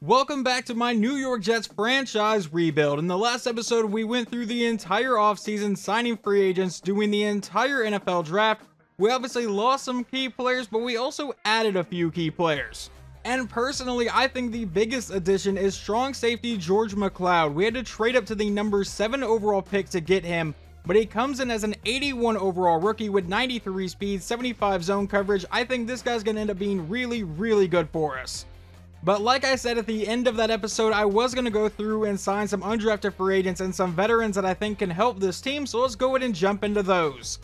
Welcome back to my New York Jets franchise rebuild. In the last episode, we went through the entire offseason, signing free agents, doing the entire NFL draft. We obviously lost some key players, but we also added a few key players. And personally, I think the biggest addition is strong safety George McLeod. We had to trade up to the number 7 overall pick to get him, but he comes in as an 81 overall rookie with 93 speed, 75 zone coverage. I think this guy's going to end up being really good for us. But like I said at the end of that episode, I was going to go through and sign some undrafted free agents and some veterans that I think can help this team, so let's go ahead and jump into those.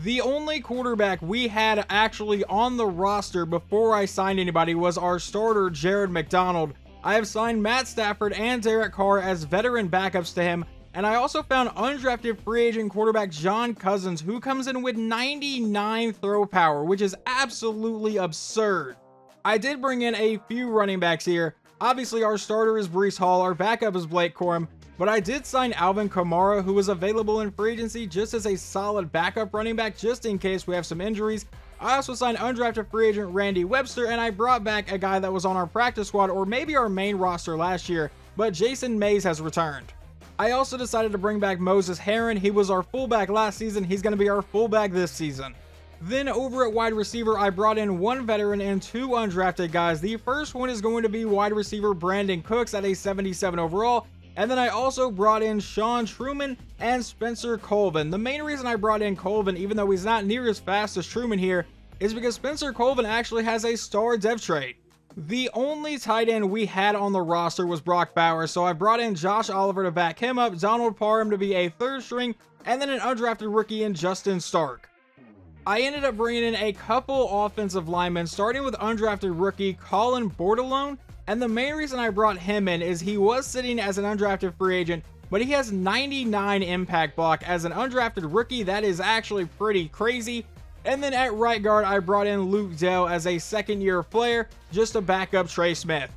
The only quarterback we had actually on the roster before I signed anybody was our starter, Jared McDonald. I have signed Matt Stafford and Derek Carr as veteran backups to him, and I also found undrafted free agent quarterback John Cousins, who comes in with 99 throw power, which is absolutely absurd. I did bring in a few running backs here. Obviously, our starter is Breece Hall, our backup is Blake Corum, but I did sign Alvin Kamara, who was available in free agency just as a solid backup running back, just in case we have some injuries. I also signed undrafted free agent Randy Webster, and I brought back a guy that was on our practice squad, or maybe our main roster last year, but Jason Mays has returned. I also decided to bring back Moses Herron. He was our fullback last season. He's going to be our fullback this season. Then over at wide receiver, I brought in one veteran and two undrafted guys. The first one is going to be wide receiver Brandon Cooks at a 77 overall. And then I also brought in Sean Truman and Spencer Colvin. The main reason I brought in Colvin, even though he's not near as fast as Truman here, is because Spencer Colvin actually has a star dev trait. The only tight end we had on the roster was Brock Bowers, so I brought in Josh Oliver to back him up, Donald Parham to be a third string, and then an undrafted rookie in Justin Stark. I ended up bringing in a couple offensive linemen, starting with undrafted rookie Colin Bordelon, and the main reason I brought him in is he was sitting as an undrafted free agent, but he has 99 impact block as an undrafted rookie. That is actually pretty crazy. And then at right guard, I brought in Luke Dell as a second-year player, just to back up Trey Smith.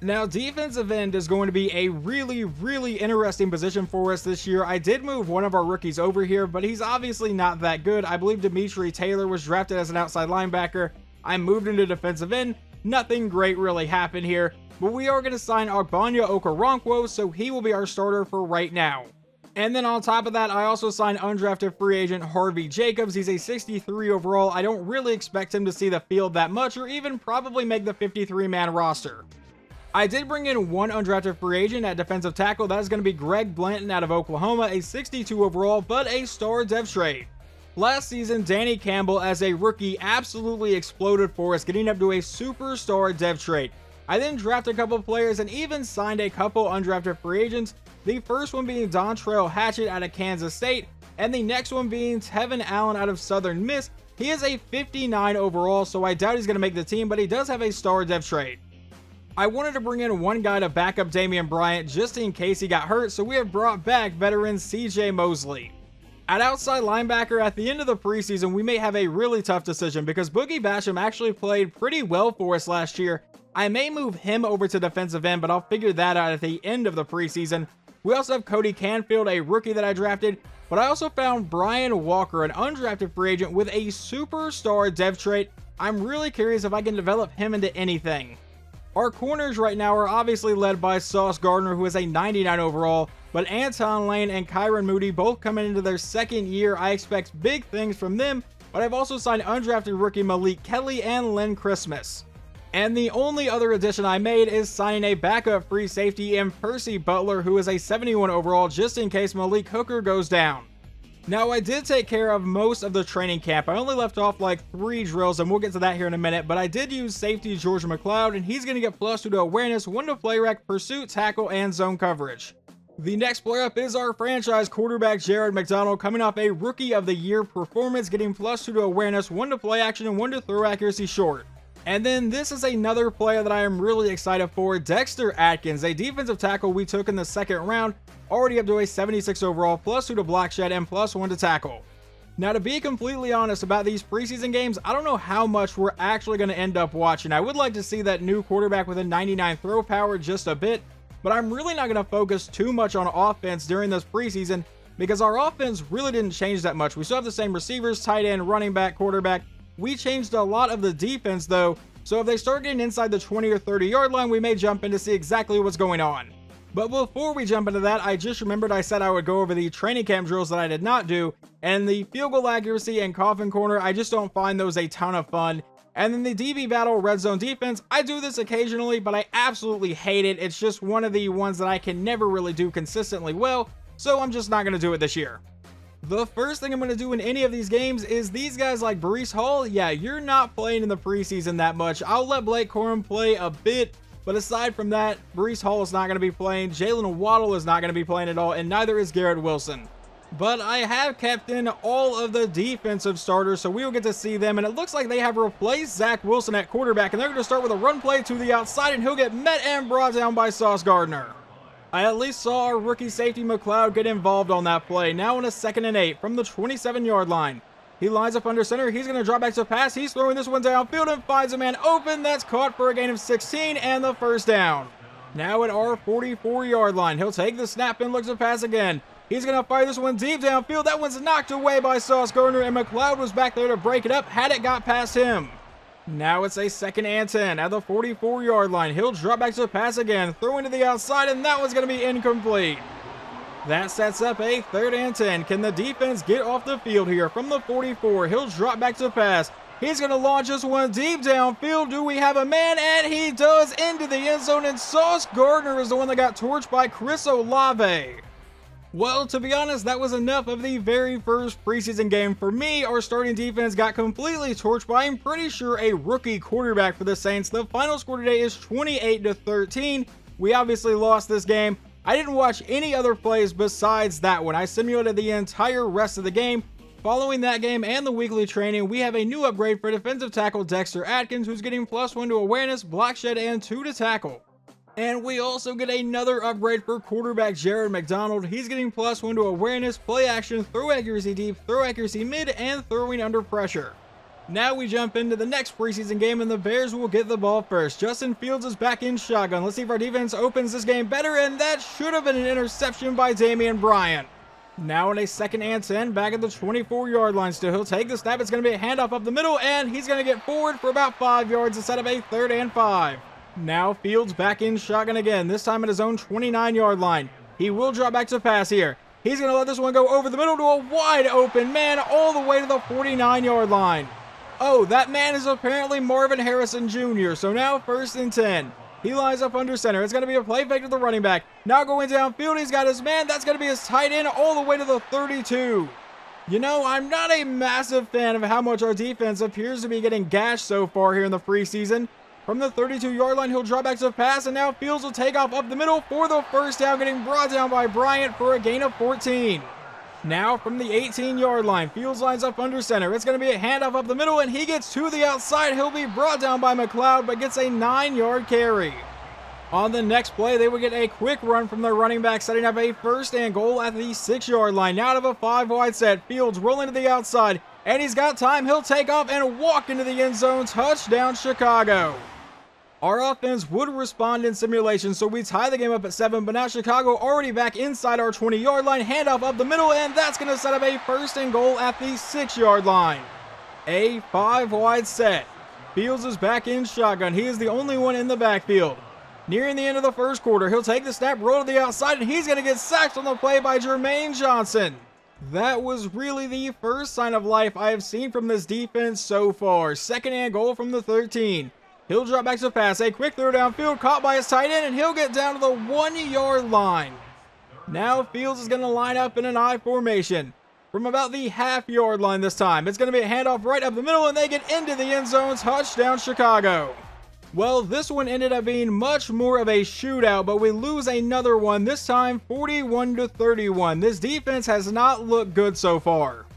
Now, defensive end is going to be a really interesting position for us this year. I did move one of our rookies over here, but he's obviously not that good. I believe Dimitri Taylor was drafted as an outside linebacker. I moved into defensive end. Nothing great really happened here, but we are going to sign Ogbanya Okoronkwo, so he will be our starter for right now. And then on top of that, I also signed undrafted free agent Harvey Jacobs. He's a 63 overall. I don't really expect him to see the field that much, or even probably make the 53-man roster. I did bring in one undrafted free agent at defensive tackle. That is going to be Greg Blanton out of Oklahoma, a 62 overall, but a star dev trade. Last season, Danny Campbell as a rookie absolutely exploded for us, getting up to a superstar dev trade. I then drafted a couple players and even signed a couple undrafted free agents. The first one being Dontrell Hatchett out of Kansas State, and the next one being Tevin Allen out of Southern Miss. He is a 59 overall, so I doubt he's going to make the team, but he does have a star dev trade. I wanted to bring in one guy to back up Damian Bryant just in case he got hurt, so we have brought back veteran CJ Mosley. At outside linebacker, at the end of the preseason, we may have a really tough decision because Boogie Basham actually played pretty well for us last year. I may move him over to defensive end, but I'll figure that out at the end of the preseason. We also have Cody Canfield, a rookie that I drafted, but I also found Brian Walker, an undrafted free agent with a superstar dev trait. I'm really curious if I can develop him into anything. Our corners right now are obviously led by Sauce Gardner, who is a 99 overall, but Anton Lane and Kyron Moody both coming into their second year. I expect big things from them, but I've also signed undrafted rookie Malik Kelly and Len Christmas. And the only other addition I made is signing a backup free safety in Percy Butler, who is a 71 overall, just in case Malik Hooker goes down. Now, I did take care of most of the training camp. I only left off like 3 drills, and we'll get to that here in a minute, but I did use safety George McLeod, and he's going to get +2 to awareness, 1 to play rec, pursuit, tackle, and zone coverage. The next player up is our franchise quarterback Jared McDonald, coming off a Rookie of the Year performance, getting +2 to awareness, 1 to play action, and 1 to throw accuracy short. And then this is another player that I am really excited for, Dexter Atkins, a defensive tackle we took in the second round, already up to a 76 overall, +2 to block shed, and +1 to tackle. Now, to be completely honest about these preseason games, I don't know how much we're actually going to end up watching. I would like to see that new quarterback with a 99 throw power just a bit, but I'm really not going to focus too much on offense during this preseason because our offense really didn't change that much. We still have the same receivers, tight end, running back, quarterback. We changed a lot of the defense though, So if they start getting inside the 20 or 30 yard line, we may jump in to see exactly what's going on. But before we jump into that, I just remembered I said I would go over the training camp drills that I did not do, and the field goal accuracy and coffin corner, I just don't find those a ton of fun. And then the DB battle red zone defense, I do this occasionally, but I absolutely hate it. It's just one of the ones that I can never really do consistently well, so I'm just not going to do it this year. The first thing I'm going to do in any of these games is these guys like Breece Hall. Yeah, you're not playing in the preseason that much. I'll let Blake Corum play a bit, but aside from that, Breece Hall is not going to be playing, Jalen Waddle is not going to be playing at all, and neither is Garrett Wilson. But I have kept in all of the defensive starters, so we will get to see them, and it looks like they have replaced Zach Wilson at quarterback, and they're going to start with a run play to the outside, and he'll get met and brought down by Sauce Gardner. I at least saw our rookie safety McLeod get involved on that play. Now on a 2nd and 8 from the 27-yard line. He lines up under center. He's going to drop back to pass. He's throwing this one downfield and finds a man open. That's caught for a gain of 16 and the first down. Now at our 44-yard line. He'll take the snap and looks to pass again. He's going to fire this one deep downfield. That one's knocked away by Sauce Gardner, and McLeod was back there to break it up had it got past him. Now it's a 2nd and 10 at the 44-yard line. He'll drop back to pass again, throwing to the outside, and that one's going to be incomplete. That sets up a 3rd and 10. Can the defense get off the field here from the 44? He'll drop back to pass. He's going to launch this one deep downfield. Do we have a man? And he does, into the end zone, and Sauce Gardner is the one that got torched by Chris Olave. Well, to be honest, that was enough of the very first preseason game for me. Our starting defense got completely torched by, I'm pretty sure, a rookie quarterback for the Saints. The final score today is 28-13. We obviously lost this game. I didn't watch any other plays besides that one. I simulated the entire rest of the game. Following that game and the weekly training, we have a new upgrade for defensive tackle Dexter Atkins, who's getting +1 to awareness, block shed, and 2 to tackle. And we also get another upgrade for quarterback Jared McDonald. He's getting +1 to awareness, play action, throw accuracy deep, throw accuracy mid, and throwing under pressure. Now we jump into the next preseason game, and the Bears will get the ball first. Justin Fields is back in shotgun. Let's see if our defense opens this game better, and that should have been an interception by Damian Bryant. Now in a 2nd and 10, back at the 24-yard line still. He'll take the snap. It's going to be a handoff up the middle, and he's going to get forward for about 5 yards instead of a 3rd and 5. Now Fields back in shotgun again, this time at his own 29-yard line. He will drop back to pass here. He's going to let this one go over the middle to a wide open man all the way to the 49-yard line. Oh, that man is apparently Marvin Harrison Jr., so now 1st and 10. He lines up under center. It's going to be a play fake to the running back. Now going downfield, he's got his man. That's going to be his tight end all the way to the 32. You know, I'm not a massive fan of how much our defense appears to be getting gashed so far here in the preseason. From the 32-yard line, he'll drop back to pass, and now Fields will take off up the middle for the first down, getting brought down by Bryant for a gain of 14. Now from the 18-yard line, Fields lines up under center. It's going to be a handoff up the middle, and he gets to the outside. He'll be brought down by McLeod, but gets a 9-yard carry. On the next play, they will get a quick run from their running back, setting up a 1st and goal at the 6-yard line. Now out of a 5-wide set, Fields rolling to the outside, and he's got time. He'll take off and walk into the end zone. Touchdown, Chicago. Our offense would respond in simulation, so we tie the game up at 7, but now Chicago already back inside our 20-yard line, handoff up the middle, and that's going to set up a 1st and goal at the 6-yard line. A 5-wide set. Fields is back in shotgun. He is the only one in the backfield. Nearing the end of the first quarter, he'll take the snap, roll to the outside, and he's going to get sacked on the play by Jermaine Johnson. That was really the first sign of life I have seen from this defense so far. 2nd and goal from the 13. He'll drop back to pass, a quick throw downfield, caught by his tight end, and he'll get down to the 1-yard line. Now Fields is going to line up in an I formation. From about the half-yard line this time, it's going to be a handoff right up the middle, and they get into the end zone. Touchdown, Chicago. Well, this one ended up being much more of a shootout, but we lose another one, this time 41-31. This defense has not looked good so far.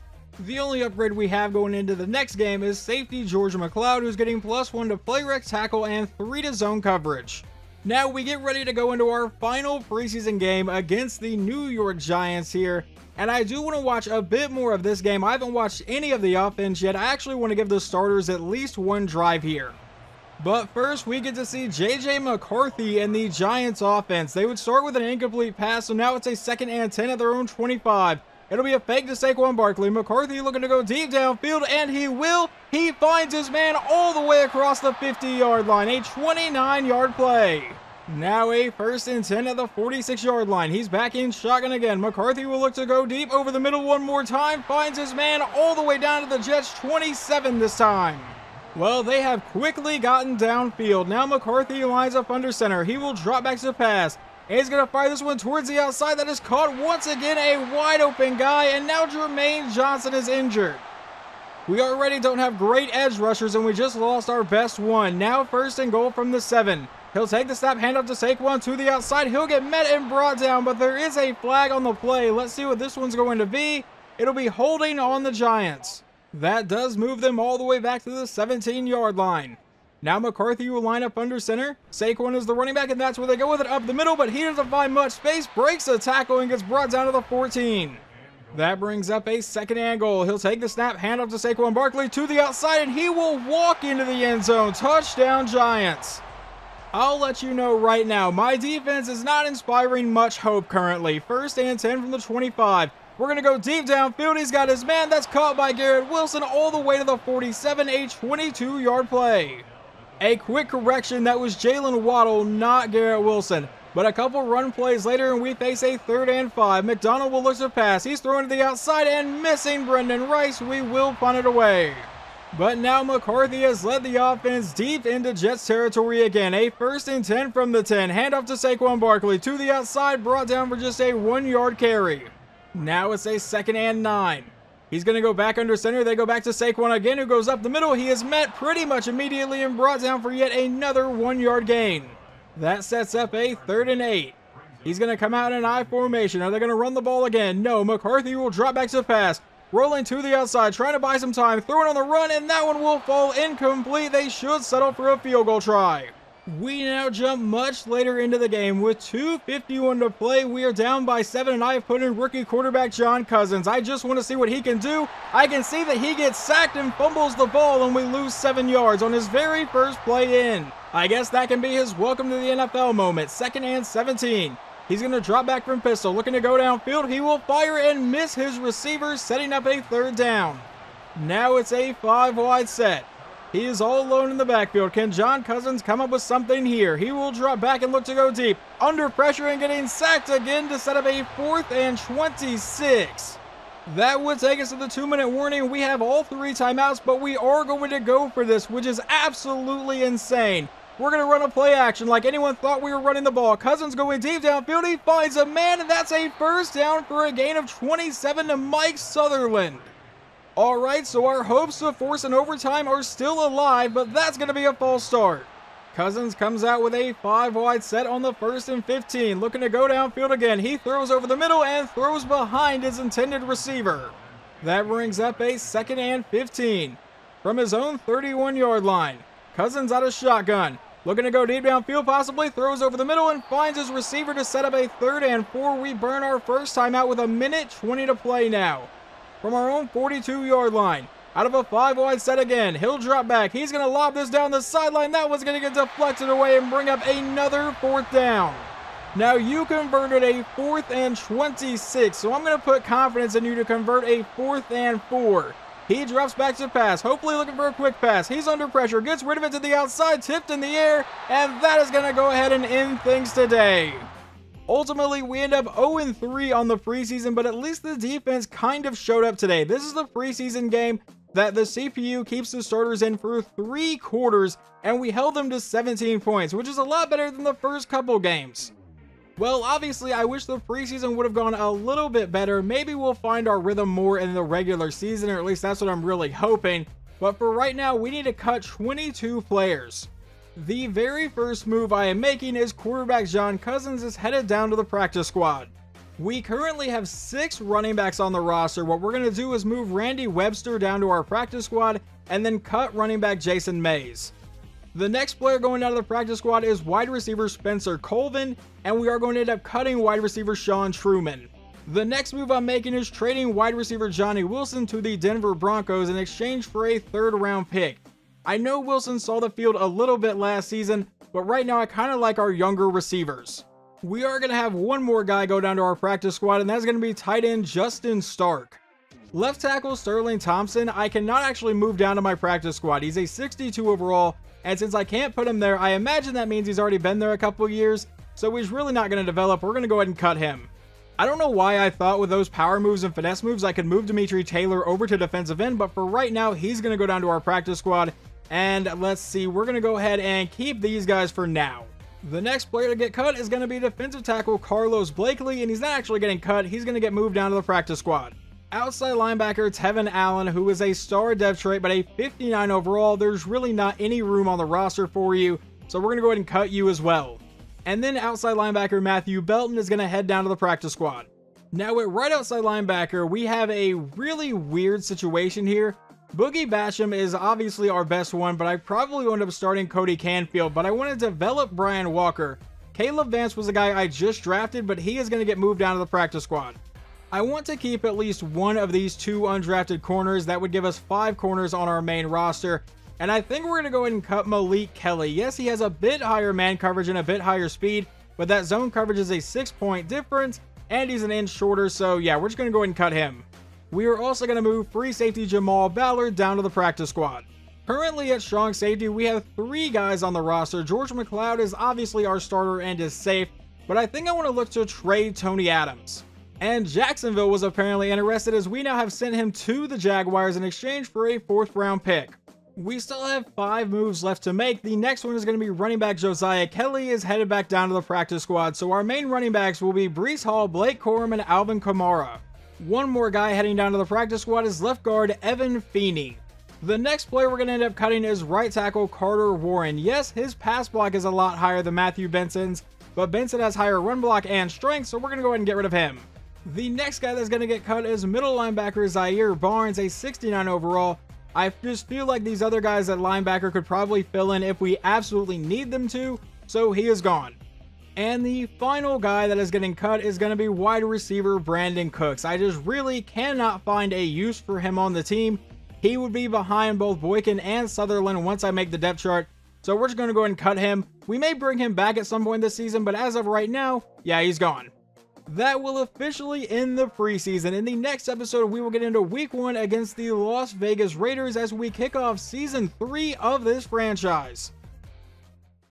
The only upgrade we have going into the next game is safety George McLeod, who's getting +1 to play rec tackle and 3 to zone coverage. Now we get ready to go into our final preseason game against the New York Giants here, and I do want to watch a bit more of this game. I haven't watched any of the offense yet. I actually want to give the starters at least one drive here. But first, we get to see J.J. McCarthy and the Giants offense. They would start with an incomplete pass, so now it's a 2nd and 10 at their own 25. It'll be a fake to Saquon Barkley. McCarthy looking to go deep downfield, and he will. He finds his man all the way across the 50-yard line. A 29-yard play. Now a 1st and 10 at the 46-yard line. He's back in shotgun again. McCarthy will look to go deep over the middle one more time. Finds his man all the way down to the Jets' 27 this time. Well, they have quickly gotten downfield. Now McCarthy lines up under center. He will drop back to the pass. And he's going to fire this one towards the outside. That is caught once again, a wide open guy. And now Jermaine Johnson is injured. We already don't have great edge rushers, and we just lost our best one. Now 1st and goal from the 7. He'll take the snap, hand up to Saquon to the outside. He'll get met and brought down, but there is a flag on the play. Let's see what this one's going to be. It'll be holding on the Giants. That does move them all the way back to the 17-yard line. Now McCarthy will line up under center. Saquon is the running back, and that's where they go with it up the middle, but he doesn't find much space. Breaks a tackle and gets brought down to the 14. That brings up a 2nd and goal. He'll take the snap, hand up to Saquon Barkley to the outside, and he will walk into the end zone. Touchdown, Giants. I'll let you know right now, my defense is not inspiring much hope currently. 1st and 10 from the 25. We're going to go deep downfield. He's got his man. That's caught by Garrett Wilson all the way to the 47, a 22-yard play. A quick correction, that was Jalen Waddle, not Garrett Wilson. But a couple run plays later, and we face a 3rd and 5. McDonald will look to pass. He's throwing to the outside and missing Brendan Rice. We will punt it away. But now McCarthy has led the offense deep into Jets territory again. A 1st and 10 from the 10. Hand off to Saquon Barkley to the outside, brought down for just a 1-yard carry. Now it's a 2nd and 9. He's going to go back under center. They go back to Saquon again, who goes up the middle. He is met pretty much immediately and brought down for yet another 1-yard gain. That sets up a 3rd and 8. He's going to come out in an I formation. Are they going to run the ball again? No. McCarthy will drop back to the pass. Rolling to the outside, trying to buy some time. Throwing on the run, and that one will fall incomplete. They should settle for a field goal try. We now jump much later into the game. With 2:51 to play, we are down by 7, and I have put in rookie quarterback John Cousins. I just want to see what he can do. I can see that he gets sacked and fumbles the ball, and we lose 7 yards on his very first play in. I guess that can be his welcome to the NFL moment. 2nd and 17. He's going to drop back from pistol, looking to go downfield. He will fire and miss his receiver, setting up a 3rd down. Now it's a 5-wide set. He is all alone in the backfield. Can John Cousins come up with something here? He will drop back and look to go deep. Under pressure and getting sacked again to set up a 4th and 26. That would take us to the 2-minute warning. We have all 3 timeouts, but we are going to go for this, which is absolutely insane. We're going to run a play action like anyone thought we were running the ball. Cousins going deep downfield. He finds a man, and that's a 1st down for a gain of 27 to Mike Sutherland. All right, so our hopes to force an overtime are still alive, but that's going to be a false start. Cousins comes out with a 5-wide set on the 1st and 15, looking to go downfield again. He throws over the middle and throws behind his intended receiver. That brings up a 2nd and 15 from his own 31-yard line. Cousins out of shotgun, looking to go deep downfield, possibly throws over the middle and finds his receiver to set up a 3rd and 4. We burn our first timeout with 1:20 to play now. From our own 42-yard line, out of a 5-wide set again, he'll drop back. He's going to lob this down the sideline. That one's going to get deflected away and bring up another 4th down. Now you converted a 4th and 26, so I'm going to put confidence in you to convert a 4th and 4. He drops back to pass, hopefully looking for a quick pass. He's under pressure, gets rid of it to the outside, tipped in the air, and that is going to go ahead and end things today. Ultimately, we end up 0-3 on the preseason, but at least the defense kind of showed up today. This is the preseason game that the CPU keeps the starters in for 3 quarters, and we held them to 17 points, which is a lot better than the first couple games. Well, obviously, I wish the preseason would have gone a little bit better. Maybe we'll find our rhythm more in the regular season, or at least that's what I'm really hoping. But for right now, we need to cut 22 players. The very first move I am making is quarterback John Cousins is headed down to the practice squad. We currently have 6 running backs on the roster. What we're going to do is move Randy Webster down to our practice squad and then cut running back Jason Mays. The next player going out of the practice squad is wide receiver Spencer Colvin, and we are going to end up cutting wide receiver Sean Truman. The next move I'm making is trading wide receiver Johnny Wilson to the Denver Broncos in exchange for a 3rd round pick. I know Wilson saw the field a little bit last season, but right now I kind of like our younger receivers. We are going to have one more guy go down to our practice squad, and that's going to be tight end Justin Stark. Left tackle Sterling Thompson, I cannot actually move down to my practice squad. He's a 62 overall, and since I can't put him there, I imagine that means he's already been there a couple of years, so he's really not going to develop. We're going to go ahead and cut him. I don't know why I thought with those power moves and finesse moves I could move Dimitri Taylor over to defensive end, but for right now, he's going to go down to our practice squad. And let's see, we're going to go ahead and keep these guys for now. The next player to get cut is going to be defensive tackle Carlos Blakely, and he's not actually getting cut. He's going to get moved down to the practice squad. Outside linebacker Tevin Allen, who is a star depth trait, but a 59 overall. There's really not any room on the roster for you, so we're going to go ahead and cut you as well. And then outside linebacker Matthew Belton is going to head down to the practice squad. Now at right outside linebacker, we have a really weird situation here. Boogie Basham is obviously our best one, but I probably wound up starting Cody Canfield, but I want to develop Brian Walker. Caleb Vance was the guy I just drafted, but he is going to get moved down to the practice squad. I want to keep at least one of these 2 undrafted corners. That would give us 5 corners on our main roster. And I think we're going to go ahead and cut Malik Kelly. Yes, he has a bit higher man coverage and a bit higher speed, but that zone coverage is a 6-point difference, and he's an inch shorter, so yeah, we're just going to go ahead and cut him. We are also going to move free safety Jamal Ballard down to the practice squad. Currently at strong safety, we have 3 guys on the roster. George McLeod is obviously our starter and is safe, but I think I want to look to trade Tony Adams. And Jacksonville was apparently interested, as we now have sent him to the Jaguars in exchange for a 4th round pick. We still have 5 moves left to make. The next one is going to be running back Josiah Kelly is headed back down to the practice squad. So our main running backs will be Breece Hall, Blake Corum, and Alvin Kamara. One more guy heading down to the practice squad is left guard Evan Feeney. The next player we're going to end up cutting is right tackle Carter Warren. Yes, his pass block is a lot higher than Matthew Benson's, but Benson has higher run block and strength, so we're going to go ahead and get rid of him. The next guy that's going to get cut is middle linebacker Zaire Barnes, a 69 overall. I just feel like these other guys at linebacker could probably fill in if we absolutely need them to, so he is gone. And the final guy that is getting cut is going to be wide receiver Brandon Cooks. I just really cannot find a use for him on the team. He would be behind both Boykin and Sutherland once I make the depth chart, so we're just going to go ahead and cut him. We may bring him back at some point this season, but as of right now, yeah, he's gone. That will officially end the preseason. In the next episode, we will get into week 1 against the Las Vegas Raiders as we kick off season 3 of this franchise.